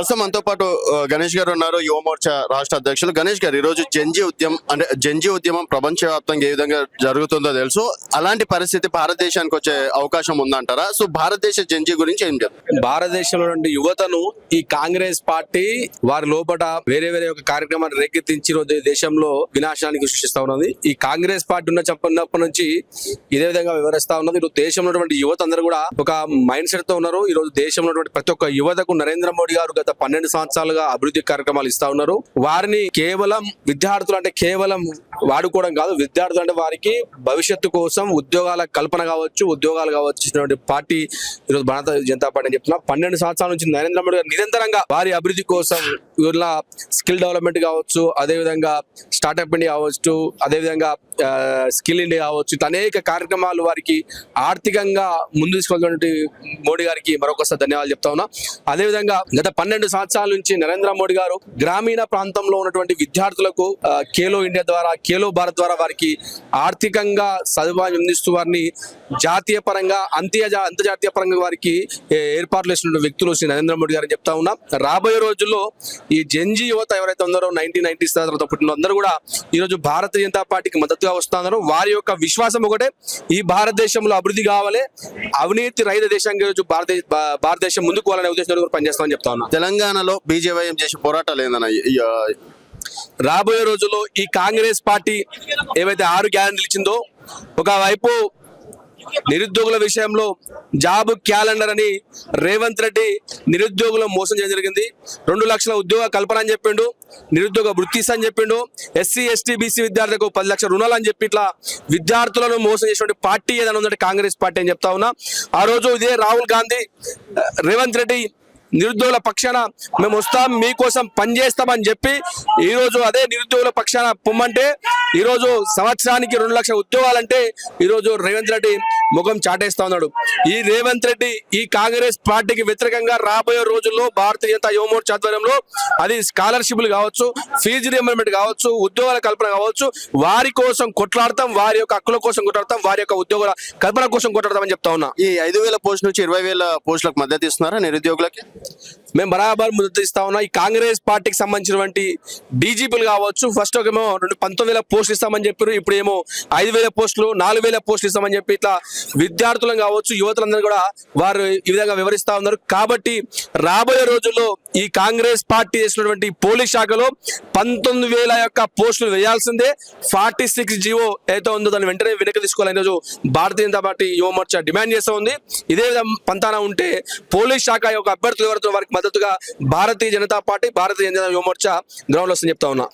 ప్రస్తుతం మనతో పాటు గణేష్ గారు ఉన్నారు, యువ మోర్చా రాష్ట్ర అధ్యక్షులు. గణేష్ గారు, ఈ రోజు జంజీ ఉద్యమం ప్రపంచవ్యాప్తంగా ఏ విధంగా జరుగుతుందో తెలుసు. అలాంటి పరిస్థితి భారతదేశానికి వచ్చే అవకాశం ఉందంటారా? సో భారతదేశ జంజీ గురించి ఏం చెప్తారు? భారతదేశంలో నుండి యువతను ఈ కాంగ్రెస్ పార్టీ వారి లోపల వేరే ఒక కార్యక్రమాన్ని రేకెత్తించి రోజు దేశంలో వినాశనానికి సృష్టిస్తా ఉన్నది. ఈ కాంగ్రెస్ పార్టీ ఉన్నప్పటి నుంచి ఇదే విధంగా వివరిస్తా ఉన్నది. ఈరోజు దేశంలో ఉన్నటువంటి యువత అందరూ కూడా ఒక మైండ్ సెట్ తో ఉన్నారు. ఈ రోజు దేశంలో ఉన్నటువంటి ప్రతి ఒక్క యువతకు నరేంద్ర మోడీ గారు గత 12 సంవత్సరాలుగా అభివృద్ధి కార్యక్రమాలు ఇస్తా ఉన్నారు. వారిని కేవలం విద్యార్థులు అంటే కేవలం వాడుకోవడం కాదు, విద్యార్థులు అంటే వారికి భవిష్యత్తు కోసం ఉద్యోగాల కల్పన కావచ్చు, ఉద్యోగాలు కావచ్చు పార్టీ ఈరోజు భారతీయ జనతా పార్టీ అని చెప్తున్నా. 12 సంవత్సరాల నుంచి నరేంద్ర మోడీ గారు నిరంతరంగా వారి అభివృద్ధి కోసం వీళ్ళ స్కిల్ డెవలప్మెంట్ కావచ్చు, అదేవిధంగా స్టార్ట్అప్ ఇండియా కావచ్చు, అదేవిధంగా స్కిల్ ఇండియా కావచ్చు, అనేక కార్యక్రమాలు వారికి ఆర్థికంగా ముందు తీసుకెళ్తున్నటువంటి మోడీ గారికి మరొకసారి ధన్యవాదాలు చెప్తా ఉన్నా. అదేవిధంగా గత 12 సంవత్సరాల నుంచి నరేంద్ర మోడీ గారు గ్రామీణ ప్రాంతంలో ఉన్నటువంటి విద్యార్థులకు ఖేలో ఇండియా ద్వారా, ఖేలో భారత్ ద్వారా వారికి ఆర్థికంగా సదుపాయం అందిస్తూ వారిని జాతీయ పరంగా అంతర్జాతీయ పరంగా వారికి ఏర్పాట్లు చేసినటువంటి వ్యక్తులు శ్రీ నరేంద్ర మోడీ గారు చెప్తా ఉన్నా. రాబోయే రోజుల్లో ఈ జంజీ యువత ఎవరైతే ఉన్నారో 1990s తర్వాత పుట్టిన అందరూ కూడా ఈరోజు భారతీయ జనతా పార్టీకి మద్దతుగా వస్తున్నారు. వారి యొక్క విశ్వాసం ఒకటే, ఈ భారతదేశంలో అభివృద్ధి కావాలి, అవినీతి రహిత దేశంగా ఈరోజు భారతదేశం ముందుకు పోవాలనే ఉద్దేశంతో పనిచేస్తామని చెప్తా ఉన్నా. తెలంగాణలో బీజేవైఎం చేసే పోరాటాలు ఏందన్న? రాబోయే రోజుల్లో ఈ కాంగ్రెస్ పార్టీ ఏవైతే 6 గ్యారెంటీలు ఇచ్చిందో, ఒకవైపు నిరుద్యోగుల విషయంలో జాబ్ క్యాలెండర్ అని రేవంత్ రెడ్డి నిరుద్యోగులను మోసం చేయడం జరిగింది. 2 లక్షల ఉద్యోగ కల్పన అని చెప్పిండు, నిరుద్యోగ వృత్తి అని చెప్పిండు, ఎస్సీ ఎస్టీ బీసీ విద్యార్థులకు 10 లక్షల రుణాలు అని చెప్పి ఇట్లా విద్యార్థులను మోసం చేసినటువంటి పార్టీ ఏదైనా ఉందంటే కాంగ్రెస్ పార్టీ అని చెప్తా ఉన్నా. ఆ రోజు ఇదే రాహుల్ గాంధీ రేవంత్ రెడ్డి నిరుద్యోగుల పక్షాన మేము వస్తాం, మీకోసం పనిచేస్తామని చెప్పి ఈరోజు అదే నిరుద్యోగుల పక్షాన పొమ్మంటే ఈరోజు సంవత్సరానికి 2 లక్షల ఉద్యోగాలంటే ఈరోజు రేవంత్ రెడ్డి ముఖం చాటేస్తా ఉన్నాడు. ఈ రేవంత్ రెడ్డి ఈ కాంగ్రెస్ పార్టీకి వ్యతిరేకంగా రాబోయే రోజుల్లో భారతీయ జనతా యువ మోర్చా ఆధ్వర్యంలో అది స్కాలర్షిప్లు కావచ్చు, ఫీజు రియంబర్స్మెంట్ కావచ్చు, ఉద్యోగాల కల్పన కావచ్చు, వారి కోసం కొట్లాడతాం, వారి యొక్క హక్కుల కోసం కొట్లాడతాం, వారి యొక్క ఉద్యోగాల కల్పన కోసం కొట్లాడతామని చెప్తా ఉన్నా. ఈ 5,000 పోస్టుల నుంచి 20,000 పోస్టులకు మద్దతు ఇస్తున్నారా నిరుద్యోగులకి? మేము బరాబర్ మద్దతు ఇస్తా ఉన్నాం. ఈ కాంగ్రెస్ పార్టీకి సంబంధించినటువంటి డీజీపీలు కావచ్చు, ఫస్ట్ ఏమో 19,000 పోస్టులు ఇస్తామని చెప్పారు, ఇప్పుడు ఏమో 5,000 పోస్టులు, 4,000 పోస్టులు ఇస్తామని చెప్పి ఇట్లా విద్యార్థులను కావచ్చు, యువతులందరూ కూడా వారు ఈ విధంగా వివరిస్తా ఉన్నారు. కాబట్టి రాబోయే రోజుల్లో ఈ కాంగ్రెస్ పార్టీ చేసినటువంటి పోలీస్ శాఖలో 19,000 యొక్క పోస్టులు వేయాల్సిందే. 46 జీవో ఏదో ఉందో దాన్ని వెంటనే వెనక్కి తీసుకోవాలని రోజు భారతీయ జనతా పార్టీ యువ మోర్చా డిమాండ్ చేస్తూ ఉంది. ఇదే విధంగా పంతానా ఉంటే పోలీస్ శాఖ యొక్క అభ్యర్థులు ఎవరితో వారికి మద్దతుగా భారతీయ జనతా పార్టీ, భారతీయ జనతా యువ మోర్చా గ్రౌండ్ లో వస్తుందని చెప్తా ఉన్నా.